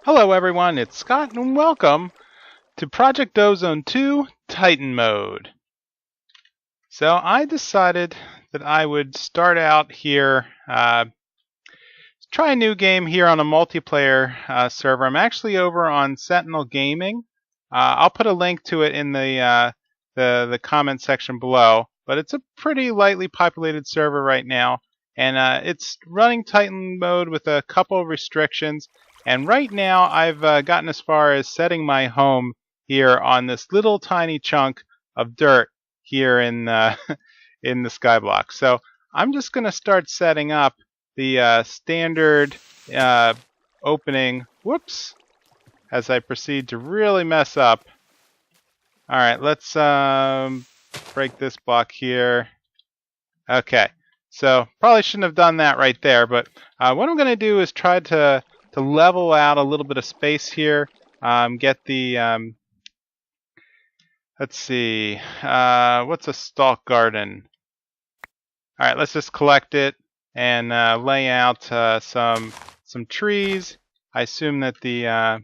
Hello everyone, it's Scott and welcome to Project Ozone 2 Titan Mode. So I decided that I would start out here, try a new game here on a multiplayer server. I'm actually over on Sentinel Gaming. I'll put a link to it in the comment section below, but it's a pretty lightly populated server right now, and it's running Titan Mode with a couple of restrictions. And right now, I've gotten as far as setting my home here on this little tiny chunk of dirt here in in the skyblock. So I'm just going to start setting up the standard opening. Whoops! As I proceed to really mess up. All right, let's break this block here. Okay, so probably shouldn't have done that right there, but what I'm going to do is try to level out a little bit of space here. Get the, let's see, what's a stalk garden? All right, let's just collect it and lay out some trees. I assume that the,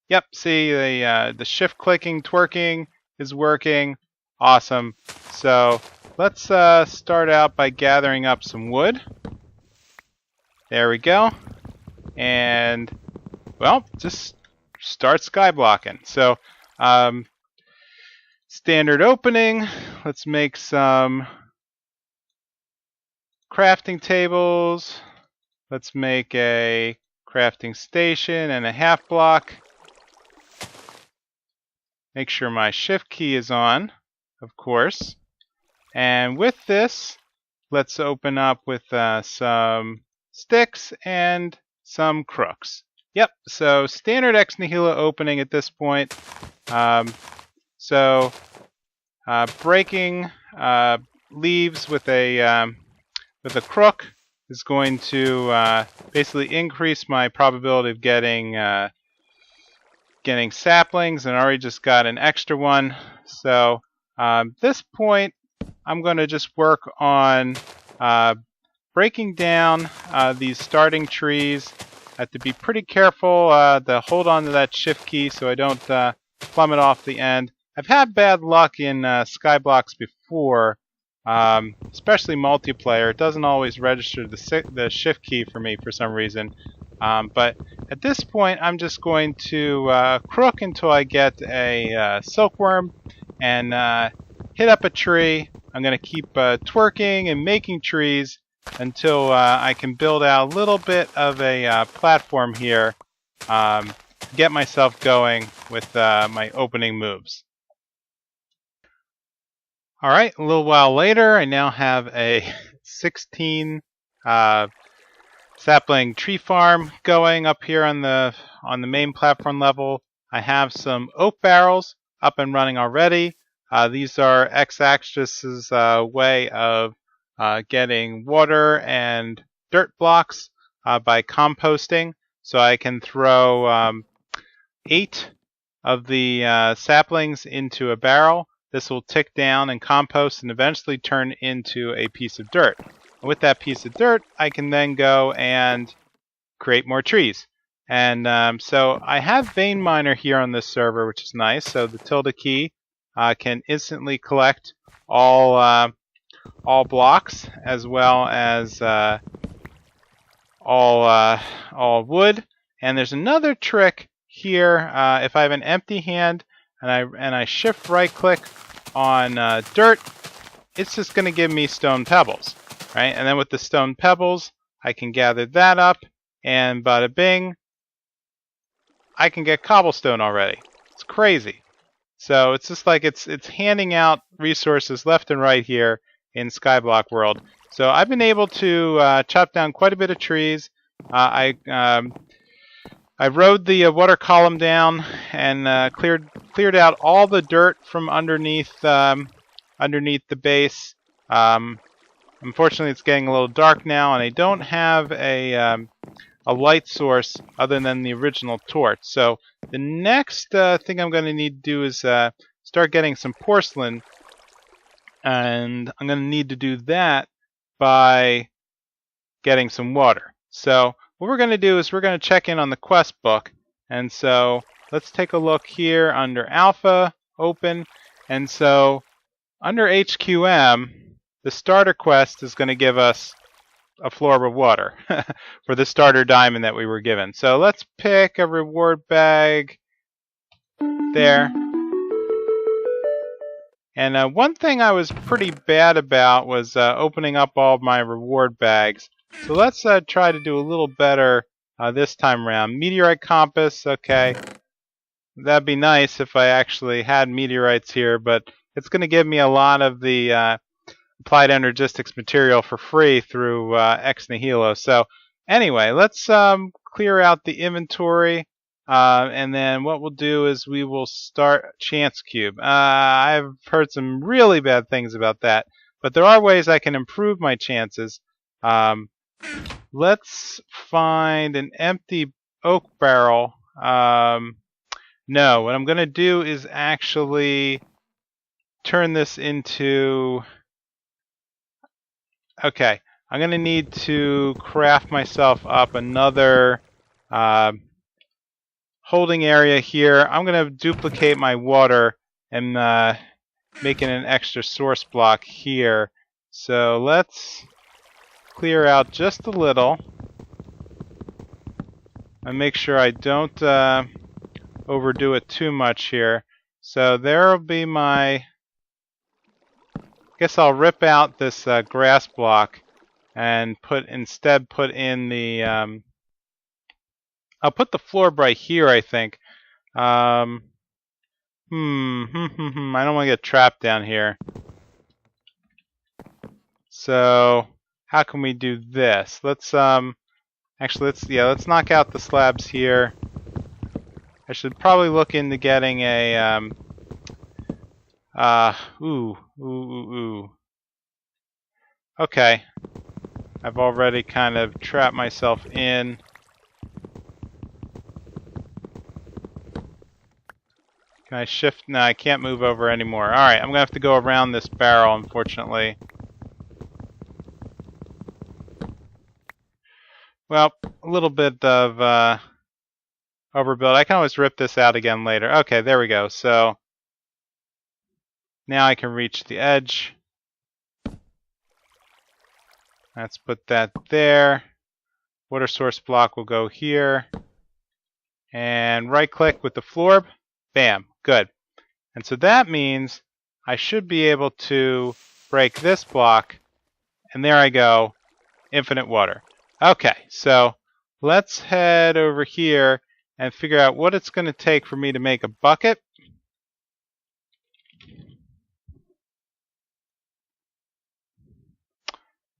yep, see the shift clicking, twerking is working. Awesome. So let's start out by gathering up some wood. There we go. And, well, just start skyblocking. So, standard opening. Let's make some crafting tables. Let's make a crafting station and a half block. Make sure my shift key is on, of course. And with this, let's open up with some sticks and some crooks. Yep, so standard ex nihilo opening at this point. Breaking leaves with a crook is going to basically increase my probability of getting saplings, and I already just got an extra one. So this point, I'm going to just work on breaking down these starting trees. I have to be pretty careful to hold on to that shift key so I don't plummet off the end. I've had bad luck in skyblocks before, especially multiplayer. It doesn't always register the shift key for me for some reason. But at this point, I'm just going to crook until I get a silkworm and hit up a tree. I'm going to keep twerking and making trees until I can build out a little bit of a platform here, get myself going with my opening moves. All right, a little while later, I now have a 16 sapling tree farm going up here on the main platform level. I have some oak barrels up and running already. These are X-Axis's way of getting water and dirt blocks by composting. So I can throw 8 of the saplings into a barrel. This will tick down and compost and eventually turn into a piece of dirt. And with that piece of dirt, I can then go and create more trees. And so I have Vein Miner here on this server, which is nice. So the tilde key can instantly collect all blocks as well as all wood. And there's another trick here. If I have an empty hand and I shift right click on dirt, it's just going to give me stone pebbles, right? And then with the stone pebbles, I can gather that up, and bada bing, I can get cobblestone already. It's crazy. So it's just like it's handing out resources left and right here in Skyblock World. So I've been able to chop down quite a bit of trees. I rode the water column down and cleared out all the dirt from underneath the base. Unfortunately, it's getting a little dark now, and I don't have a light source other than the original torch. So the next thing I'm going to need to do is start getting some porcelain, and I'm going to need to do that by getting some water. So what we're going to do is we're going to check in on the quest book And so let's take a look here under Alpha, Open. And so under HQM, the starter quest is going to give us a floor of water for the starter diamond that we were given. So let's pick a reward bag there. And one thing I was pretty bad about was opening up all my reward bags. So let's try to do a little better this time around. Meteorite compass, okay. That'd be nice if I actually had meteorites here, but it's going to give me a lot of the applied energistics material for free through Ex Nihilo. So anyway, let's clear out the inventory, and then what we'll do is we will start Chance Cube. I've heard some really bad things about that, but there are ways I can improve my chances. Let's find an empty oak barrel. No, what I'm going to do is actually turn this into... Okay, I'm going to need to craft myself up another holding area here. I'm going to duplicate my water and make it an extra source block here. So let's clear out just a little and make sure I don't overdo it too much here. So there will be my... I guess I'll rip out this grass block and instead put in the I'll put the floor right here, I think. I don't want to get trapped down here. So how can we do this? Let's let's knock out the slabs here. I should probably look into getting a Okay. I've already kind of trapped myself in. Can I shift? No, I can't move over anymore. Alright, I'm going to have to go around this barrel, unfortunately. Well, a little bit of overbuild. I can always rip this out again later. Okay, there we go. So now I can reach the edge. Let's put that there. Water source block will go here. And right click with the floor. Bam, good. And so that means I should be able to break this block. And there I go, infinite water. Okay, so let's head over here and figure out what it's going to take for me to make a bucket.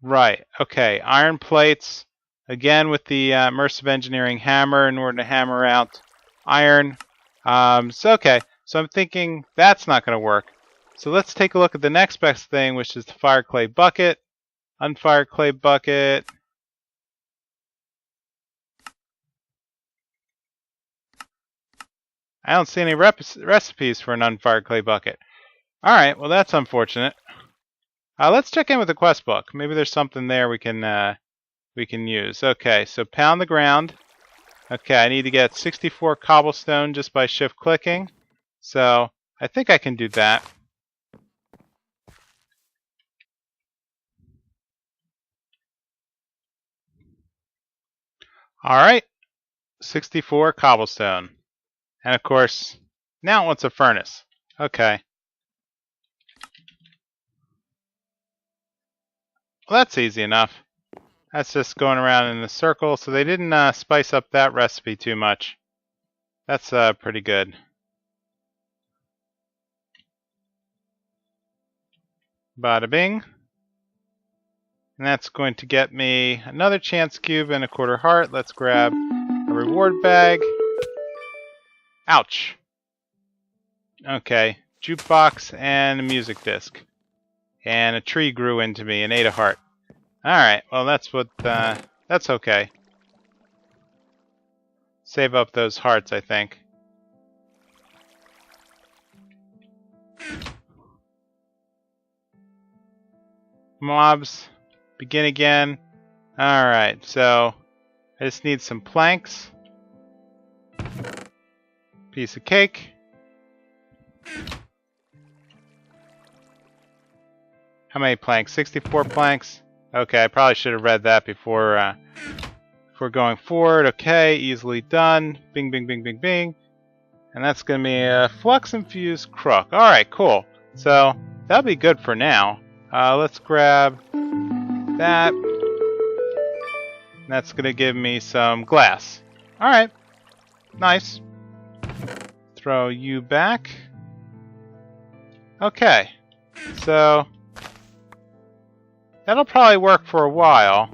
Right, okay, iron plates, again with the immersive engineering hammer in order to hammer out iron. Okay, so I'm thinking that's not going to work. So let's take a look at the next best thing, which is the fire clay bucket. Unfired clay bucket. I don't see any recipes for an unfired clay bucket. Alright, well that's unfortunate. Let's check in with the quest book. Maybe there's something there we can use. Okay, so pound the ground. Okay, I need to get 64 cobblestone just by shift clicking. So I think I can do that. Alright, 64 cobblestone. And of course, now it wants a furnace. Okay. Well, that's easy enough. That's just going around in a circle, so they didn't spice up that recipe too much. That's pretty good. Bada bing. And that's going to get me another chance cube and a quarter heart. Let's grab a reward bag. Ouch. Okay, jukebox and a music disc. And a tree grew into me and ate a heart. Alright, well that's okay. Save up those hearts, I think. Mobs, begin again. Alright, so I just need some planks. Piece of cake. How many planks? 64 planks. Okay, I probably should have read that before going forward. Okay, easily done. Bing, bing, bing, bing, bing. And that's going to be a flux-infused crook. Alright, cool. So, that'll be good for now. Let's grab that. That's going to give me some glass. Alright, nice. Throw you back. Okay, so that'll probably work for a while.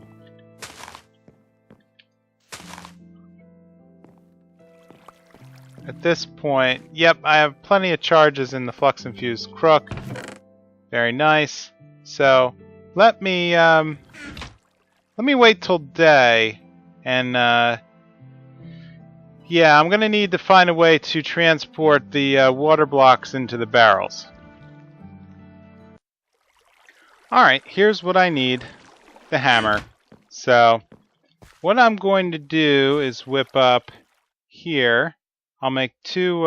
At this point, yep, I have plenty of charges in the flux-infused crook. Very nice. So let me wait till day, and yeah, I'm gonna need to find a way to transport the water blocks into the barrels. Alright, here's what I need. The hammer. So, what I'm going to do is whip up here. I'll make two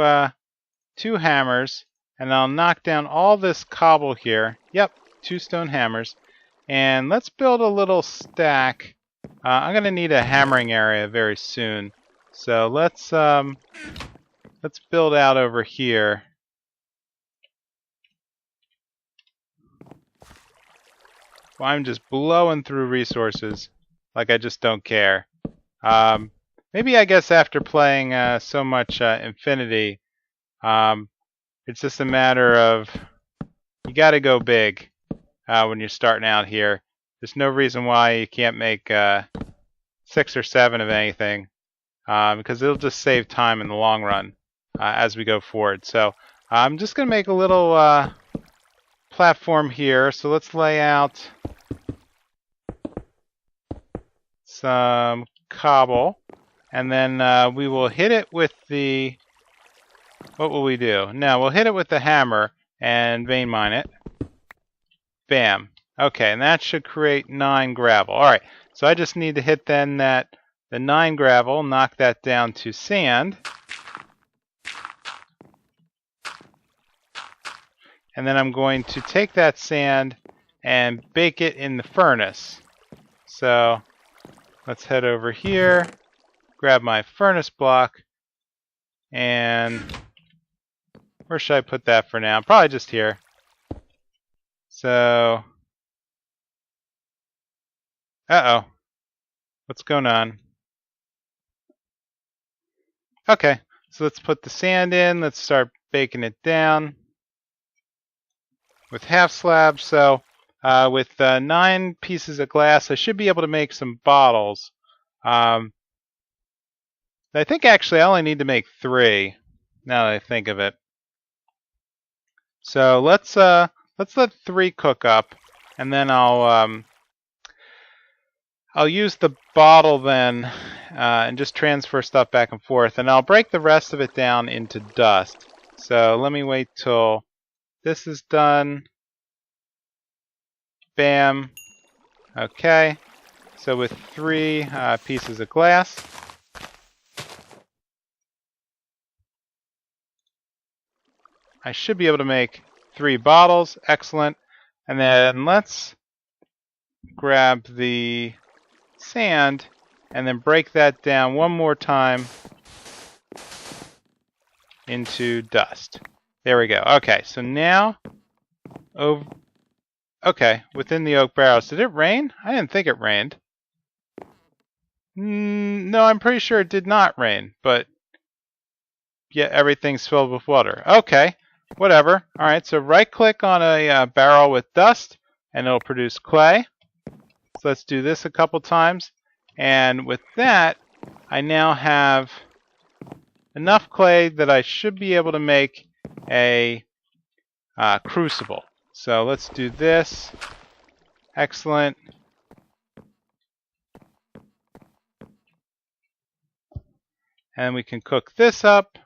hammers, and I'll knock down all this cobble here. Yep, 2 stone hammers. And let's build a little stack. I'm going to need a hammering area very soon. So let's build out over here. Well, I'm just blowing through resources like I just don't care. Maybe I guess after playing so much Infinity, it's just a matter of you got to go big when you're starting out here. There's no reason why you can't make 6 or 7 of anything, because it'll just save time in the long run as we go forward. So I'm just going to make a little platform here. So let's lay out some cobble, and then we will hit it with the... What will we do? Now we'll hit it with the hammer and vein mine it. Bam. Okay, and that should create 9 gravel. Alright, so I just need to hit then the 9 gravel, knock that down to sand. And then I'm going to take that sand and bake it in the furnace. So let's head over here, grab my furnace block, and where should I put that for now? Probably just here. So, uh-oh. What's going on? Okay, so let's put the sand in. Let's start baking it down with half slabs. So with 9 pieces of glass, I should be able to make some bottles. I think actually I only need to make 3, now that I think of it. So let's let 3 cook up, and then I'll use the bottle then and just transfer stuff back and forth, and I'll break the rest of it down into dust. So let me wait till this is done. Bam. Okay. So with 3 pieces of glass, I should be able to make 3 bottles. Excellent. And then let's grab the sand and then break that down one more time into dust. There we go. Okay, so now okay, within the oak barrels. Did it rain? I didn't think it rained. No, I'm pretty sure it did not rain, but yeah, everything's filled with water. Okay, whatever. Alright, so right click on a barrel with dust and it'll produce clay. So let's do this a couple times. And with that, I now have enough clay that I should be able to make a crucible. So let's do this. Excellent. And we can cook this up.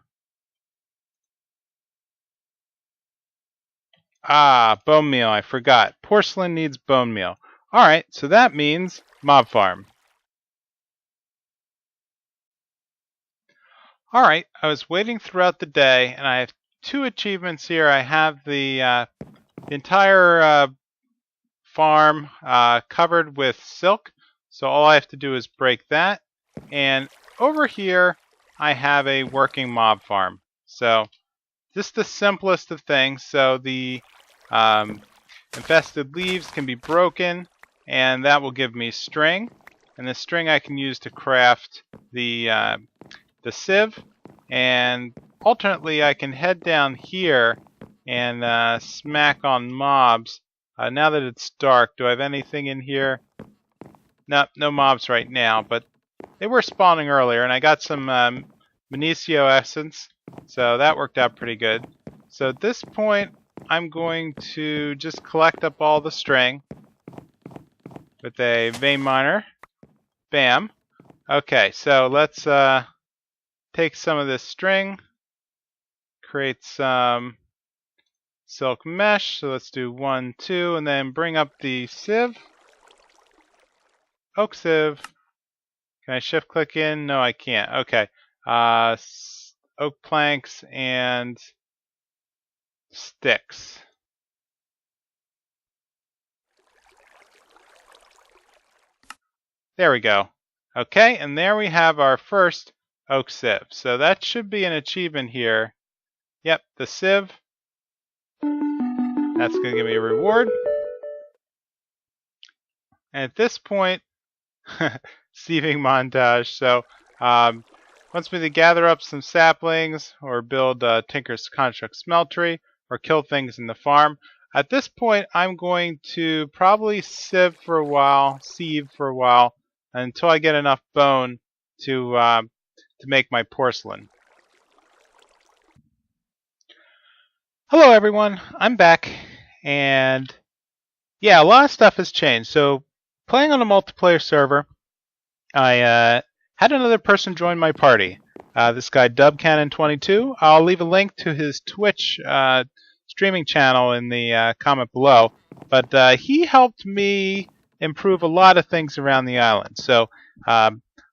Ah, bone meal, I forgot. Porcelain needs bone meal. Alright, so that means mob farm. Alright, I was waiting throughout the day, and I have 2 achievements here. I have the entire farm covered with silk, so all I have to do is break that. And over here, I have a working mob farm. So just the simplest of things. So the infested leaves can be broken, and that will give me string. And the string I can use to craft the sieve. And alternately, I can head down here and smack on mobs. Now that it's dark, do I have anything in here? No mobs right now, but they were spawning earlier, and I got some Minicio essence, so that worked out pretty good. So at this point, I'm going to just collect up all the string with a vein miner. Bam. Okay, so let's take some of this string, create some silk mesh. So let's do 1, 2, and then bring up the sieve. Oak sieve. Can I shift click in? No, I can't. Okay. Oak planks and sticks. There we go. Okay, and there we have our first oak sieve. So that should be an achievement here. Yep, the sieve. That's going to give me a reward. And at this point, sieving montage. So wants me to gather up some saplings or build Tinker's Construct Smeltery or kill things in the farm. At this point, I'm going to probably sieve for a while until I get enough bone to make my porcelain. Hello everyone, I'm back, and yeah, a lot of stuff has changed. So playing on a multiplayer server, I had another person join my party. This guy DubCannon22. I'll leave a link to his Twitch streaming channel in the comment below. But he helped me improve a lot of things around the island. So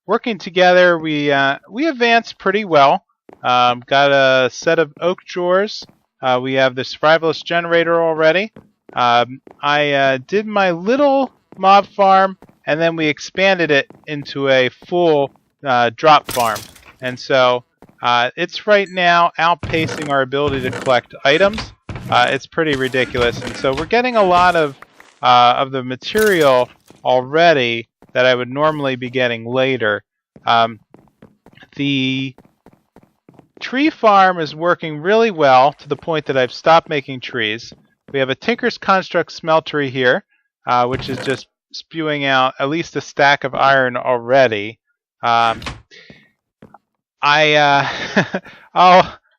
working together, we advanced pretty well. Got a set of oak drawers. We have the survivalist generator already. I did my little mob farm, and then we expanded it into a full drop farm. And so it's right now outpacing our ability to collect items. It's pretty ridiculous. And so we're getting a lot of the material already that I would normally be getting later. The tree farm is working really well to the point that I've stopped making trees. We have a Tinker's Construct Smeltery here, which is just spewing out at least a stack of iron already. I'll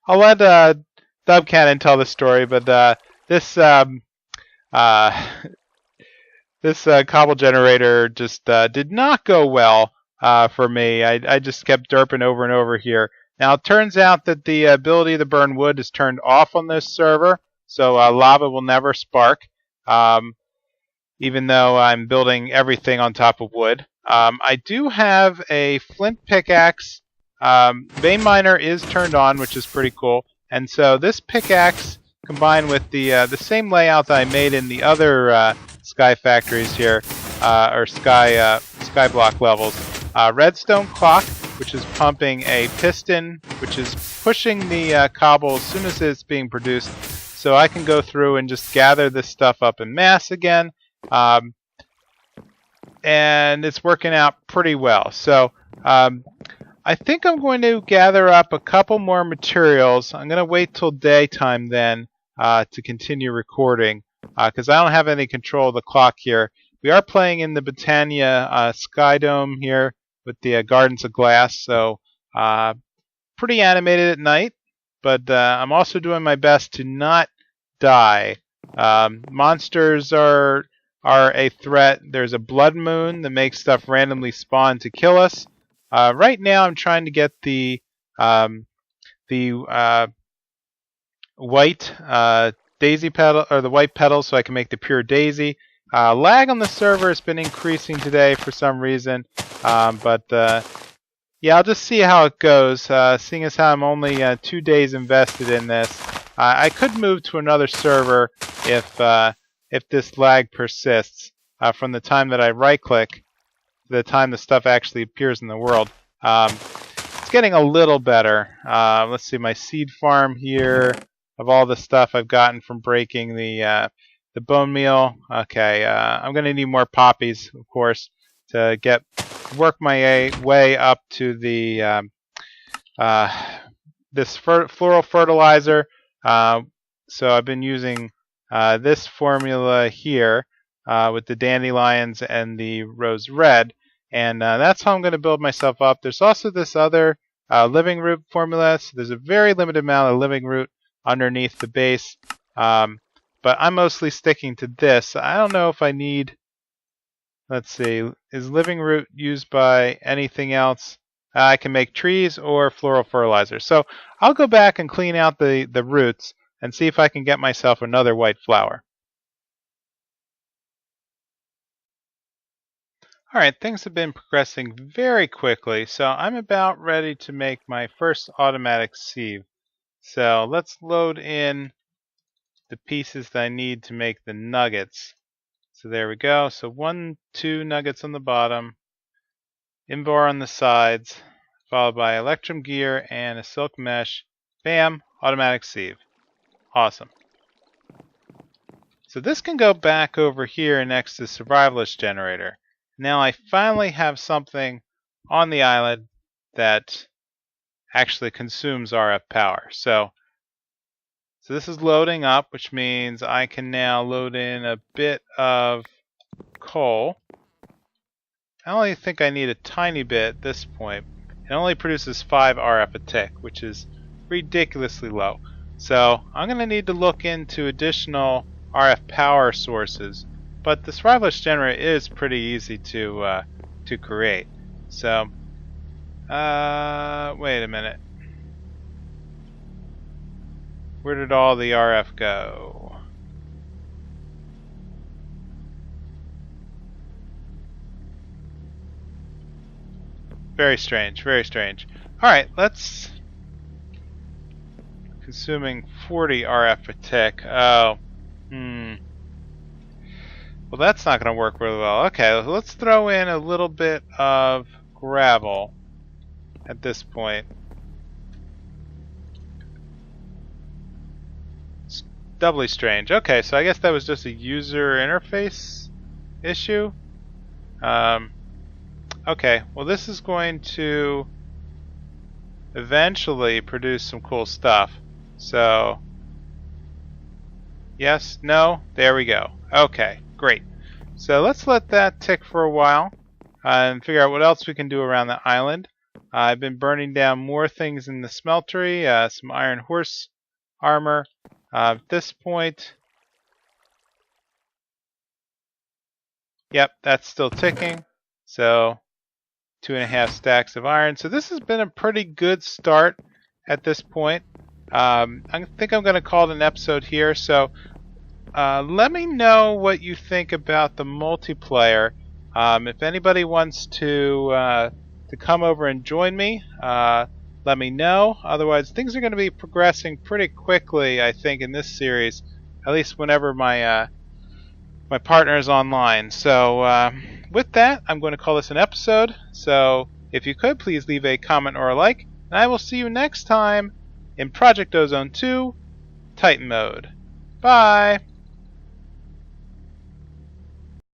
let Dubcannon tell the story, but this cobble generator just did not go well for me. I just kept derping over and over here. Now it turns out that the ability to burn wood is turned off on this server, so lava will never spark. Even though I'm building everything on top of wood. I do have a flint pickaxe. Vein miner is turned on, which is pretty cool. And so this pickaxe, combined with the same layout that I made in the other sky factories here, or sky block levels, redstone clock, which is pumping a piston, which is pushing the cobble as soon as it's being produced, so I can go through and just gather this stuff up in mass again. And it's working out pretty well. So I think I'm going to gather up a couple more materials. I'm going to wait till daytime then to continue recording because I don't have any control of the clock here. We are playing in the Britannia Sky Dome here with the Gardens of Glass, so pretty animated at night, but I'm also doing my best to not die. Monsters are a threat. There's a blood moon that makes stuff randomly spawn to kill us. Right now I'm trying to get the white daisy petal, or the white petals, so I can make the pure daisy. Lag on the server has been increasing today for some reason, but yeah, I'll just see how it goes. Seeing as how I'm only 2 days invested in this, I could move to another server if this lag persists from the time that I right-click to the time the stuff actually appears in the world. It's getting a little better. Let's see, my seed farm here of all the stuff I've gotten from breaking the bone meal. Okay, I'm going to need more poppies, of course, to work my way up to the this floral fertilizer. So I've been using this formula here with the dandelions and the rose red, and that's how I'm going to build myself up. There's also this other living root formula. So there's a very limited amount of living root underneath the base, but I'm mostly sticking to this. I don't know if I need. Let's see, is living root used by anything else? I can make trees or floral fertilizer. So I'll go back and clean out the roots and see if I can get myself another white flower. Alright, things have been progressing very quickly, so I'm about ready to make my first automatic sieve. So let's load in the pieces that I need to make the nuggets. So there we go. So 1, 2 nuggets on the bottom, invar on the sides, followed by electrum gear and a silk mesh. Bam, automatic sieve. Awesome. So this can go back over here next to survivalist generator. Now I finally have something on the island that actually consumes RF power. So this is loading up, which means I can now load in a bit of coal. I only think I need a tiny bit at this point. It only produces 5 RF a tick, which is ridiculously low. So I'm going to need to look into additional RF power sources. But the survivalist generator is pretty easy to create. So wait a minute. Where did all the RF go? Very strange, very strange. Alright, let's... Consuming 40 RF a tick. Oh. Well, that's not going to work really well. Okay, let's throw in a little bit of gravel at this point. It's doubly strange. Okay, so I guess that was just a user interface issue. Okay, well this is going to eventually produce some cool stuff. So, yes, no, there we go. Okay, great. So let's let that tick for a while and figure out what else we can do around the island. I've been burning down more things in the smeltery, some iron horse armor. At this point, yep, that's still ticking. So 2.5 stacks of iron. So this has been a pretty good start at this point. I think I'm going to call it an episode here. So let me know what you think about the multiplayer. If anybody wants to come over and join me, let me know. Otherwise, things are going to be progressing pretty quickly, I think, in this series. At least whenever my my partner is online. So with that, I'm going to call this an episode. So if you could, please leave a comment or a like. And I will see you next time in Project Ozone 2 Titan Mode. Bye!